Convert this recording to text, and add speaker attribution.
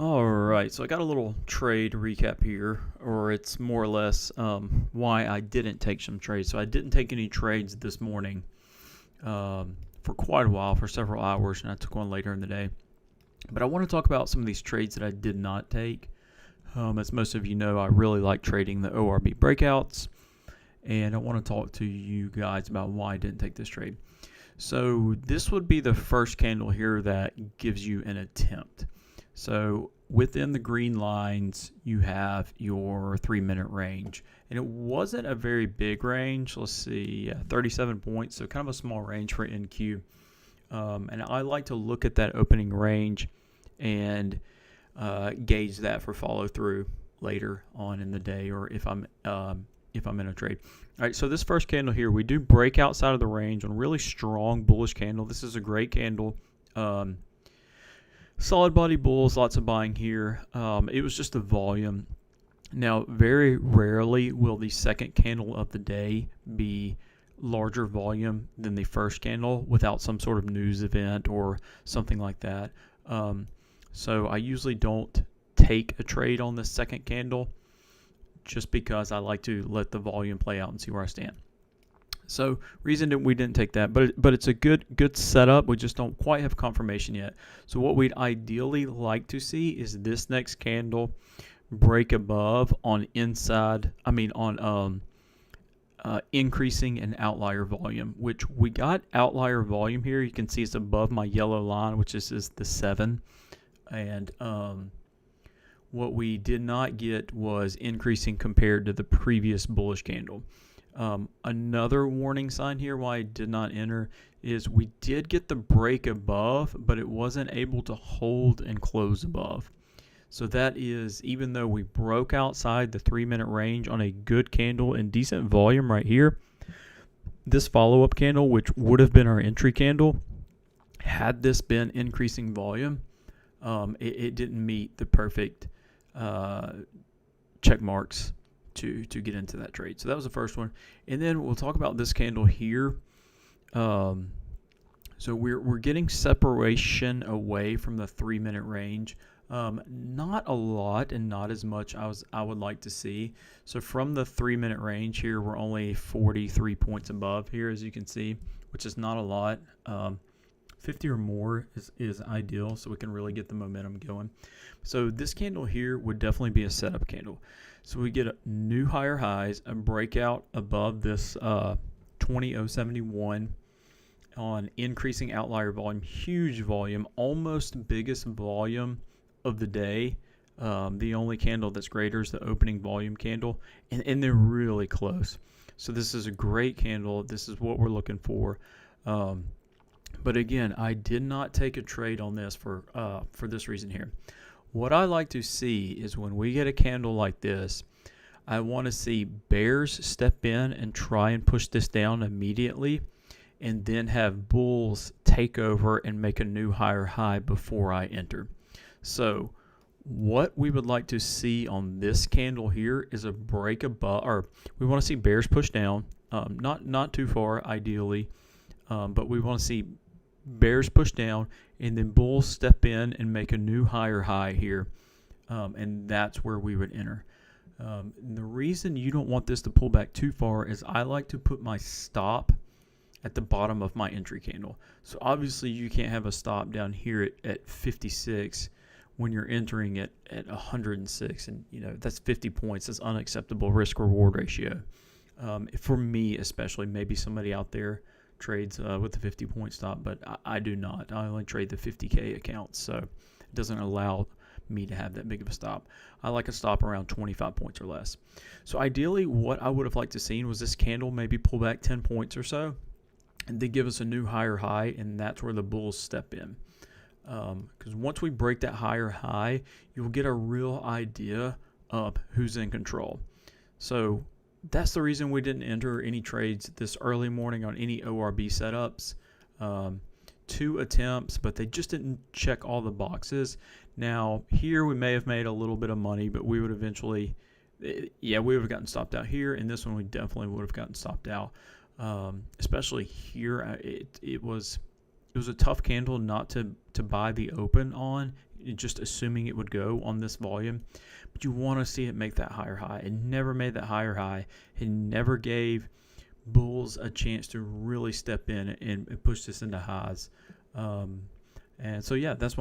Speaker 1: All right, so I got a little trade recap here, or it's more or less why I didn't take some trades. So I didn't take any trades this morning for quite a while, for several hours, and I took one later in the day. But I want to talk about some of these trades that I did not take. As most of you know, I really like trading the ORB breakouts, and I want to talk to you guys about why I didn't take this trade. So this would be the first candle here that gives you an attempt. So within the green lines, you have your 3-minute range. And it wasn't a very big range. Let's see, 37 points, so kind of a small range for NQ. And I like to look at that opening range and gauge that for follow through later on in the day, or if I'm in a trade. All right, so this first candle here, we do break outside of the range on a really strong bullish candle. This is a great candle. Solid body bulls, lots of buying here. It was just the volume. Now, very rarely will the second candle of the day be larger volume than the first candle without some sort of news event or something like that. So I usually don't take a trade on this second candle just because I like to let the volume play out and see where I stand. So reason that we didn't take that, but it's a good setup. We just don't quite have confirmation yet. So what we'd ideally like to see is this next candle break above on increasing an outlier volume, which we got outlier volume here. You can see it's above my yellow line, which is the 7. And what we did not get was increasing compared to the previous bullish candle. Another warning sign here why I did not enter is we did get the break above, but it wasn't able to hold and close above. So that is, even though we broke outside the 3-minute range on a good candle and decent volume right here, this follow-up candle, which would have been our entry candle, had this been increasing volume, it didn't meet the perfect check marks to get into that trade. So that was the first one. And then we'll talk about this candle here. So we're getting separation away from the 3-minute range. Not a lot and not as much I would like to see. So from the 3-minute range here, we're only 43 points above here, as you can see, which is not a lot. 50 or more is ideal, so we can really get the momentum going. So this candle here would definitely be a setup candle. So we get a new higher highs, a breakout above this 20,071 on increasing outlier volume, huge volume, almost biggest volume of the day. The only candle that's greater is the opening volume candle, and they're really close. So this is a great candle. This is what we're looking for. But again, I did not take a trade on this for this reason here. What I like to see is when we get a candle like this, I want to see bears step in and try and push this down immediately, and then have bulls take over and make a new higher high before I enter. So what we would like to see on this candle here is a break above, or we want to see bears push down, not too far ideally, but we want to see bears push down and then bulls step in and make a new higher high here, and that's where we would enter. The reason you don't want this to pull back too far is I like to put my stop at the bottom of my entry candle. So obviously you can't have a stop down here at 56 when you're entering it at 106, and that's 50 points. That's unacceptable risk reward ratio. For me especially, maybe somebody out there trades with the 50-point stop, but I do not. I only trade the 50K accounts, so it doesn't allow me to have that big of a stop. I like a stop around 25 points or less. So ideally, what I would have liked to see was this candle maybe pull back 10 points or so, and then give us a new higher high, and that's where the bulls step in. Because once we break that higher high, you'll get a real idea of who's in control. So that's the reason we didn't enter any trades this early morning on any ORB setups. 2 attempts, but they just didn't check all the boxes. Now, here we may have made a little bit of money, but we would eventually, we would have gotten stopped out here, and this one we definitely would have gotten stopped out. Especially here, it was a tough candle not to buy the open on. just assuming it would go on this volume. But you want to see it make that higher high. It never made that higher high. It never gave bulls a chance to really step in and push this into highs. And so, yeah, that's why